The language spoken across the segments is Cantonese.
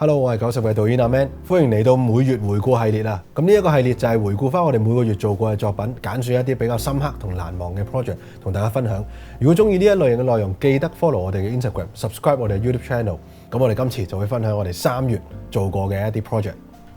Hello， 我係90嘅導演阿 Man， 歡迎嚟到每月回顧系列啦。咁呢一個系列就係回顧翻我哋每個月做過嘅作品，揀選一啲比較深刻同難忘嘅 project 同大家分享。如果中意呢一類型嘅內容，記得 follow 我哋嘅 Instagram、subscribe 我哋嘅 YouTube channel。咁我哋今次就會分享我哋3月做過嘅一啲 project。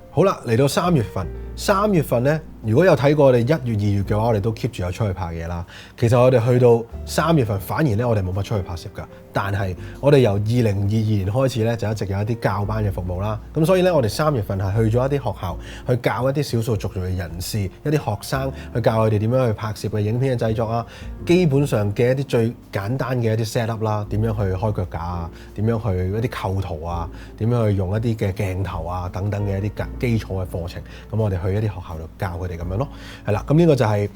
好啦，嚟到3月份，3月份呢，如果有睇過我哋1月、2月嘅話，我哋都 keep 住有出去拍嘢啦。其實我哋去到3月份，反而呢，我哋冇乜出去拍攝㗎。但係我哋由2022年開始呢，就一直有一啲教班嘅服務啦。咁所以呢，我哋3月份係去咗一啲學校，去教一啲少數族裔嘅人士、一啲學生，去教佢哋點樣去拍攝嘅影片嘅製作啊。基本上嘅一啲最簡單嘅一啲 set up 啦，點樣去開腳架啊，點樣去一啲構圖啊，點樣去用一啲嘅鏡頭啊等等嘅一啲基礎嘅課程。咁我哋去一啲學校度教佢哋咁樣咯。係啦，咁呢個就係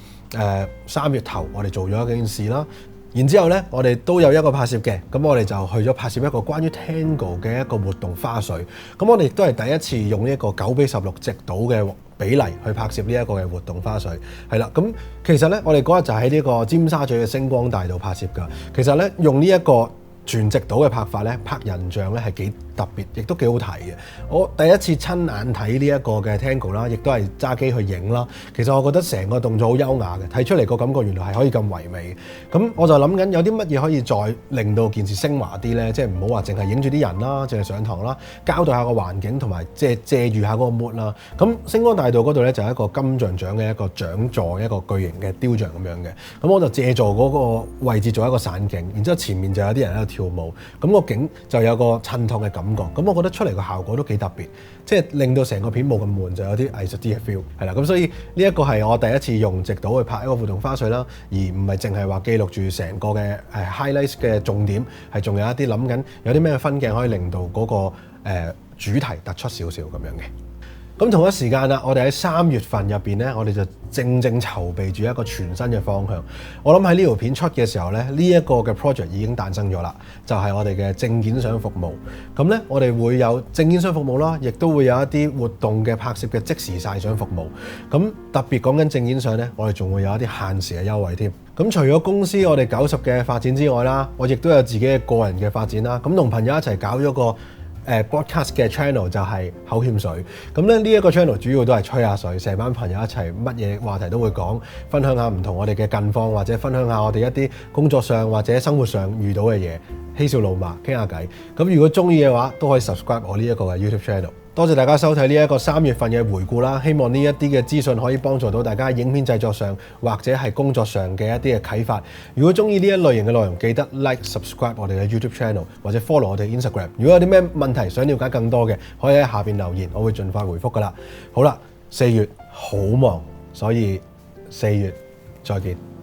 3月頭我哋做咗一件事啦。然之後呢，我哋都有一個拍攝嘅，咁我哋就去咗拍攝一個關於 Tango 嘅一個活動花絮。咁我哋亦都係第一次用呢一個9:16直倒嘅比例去拍攝呢一個嘅活動花絮。係啦，咁其實呢，我哋嗰日就喺呢個尖沙咀嘅星光大道拍攝㗎。其實呢，用呢一個全直倒嘅拍法呢，拍人像呢係幾特別，亦都幾好睇嘅。我第一次親眼睇呢一個嘅 Tango 啦，亦都係揸機去影啦。其實我覺得成個動作好優雅嘅，睇出嚟個感覺原來係可以咁唯美。咁我就諗緊有啲乜嘢可以再令到件事升華啲呢？即係唔好話淨係影住啲人啦，淨係上堂啦，交代下個環境同埋即係借住下嗰個 mood 啦。咁星光大道嗰度呢，就係一個金像獎嘅一個獎座，一個巨型嘅雕像咁樣嘅。咁我就借助嗰個位置做一個散景，然之後前面就有啲人喺度跳舞，咁個景就有個襯托嘅感覺。咁我覺得出嚟個效果都幾特別，即係令到成個片冇咁悶，就有啲藝術啲嘅 feel 係啦。咁所以呢一個係我第一次用直倒去拍一個活動花絮啦，而唔係淨係話記錄住成個嘅highlights 嘅重點，係仲有一啲諗緊有啲咩分鏡可以令到嗰個主題突出少少咁樣嘅。咁同一時間啦，我哋喺3月份入邊呢，我哋就正籌備住一個全新嘅方向。我諗喺呢條片出嘅時候呢，呢一個嘅 project 已經誕生咗啦，就係我哋嘅證件相服務。咁呢，我哋會有證件相服務啦，亦都會有一啲活動嘅拍攝嘅即時晒相服務。咁特別講緊證件相呢，我哋仲會有一啲限時嘅優惠添。咁除咗公司我哋90嘅發展之外啦，我亦都有自己嘅個人嘅發展啦。咁同朋友一齊搞咗個broadcast 嘅 channel 就係口欠水，咁咧呢一個 channel 主要都係吹下水，成班朋友一齊乜嘢話題都會講，分享下唔同我哋嘅近況，或者分享下我哋一啲工作上或者生活上遇到嘅嘢，嬉笑怒罵傾下偈。咁如果中意嘅話，都可以 subscribe 我呢一個嘅 YouTube channel。多謝大家收睇呢一個3月份嘅回顧啦，希望呢一啲嘅資訊可以幫助到大家影片製作上或者係工作上嘅一啲嘅啟發。如果中意呢一類型嘅內容，記得 like、subscribe 我哋嘅 YouTube channel 或者 follow 我哋 Instagram。如果有啲咩問題想了解更多嘅，可以喺下邊留言，我會盡快回覆㗎喇。好啦，4月好忙，所以4月再見。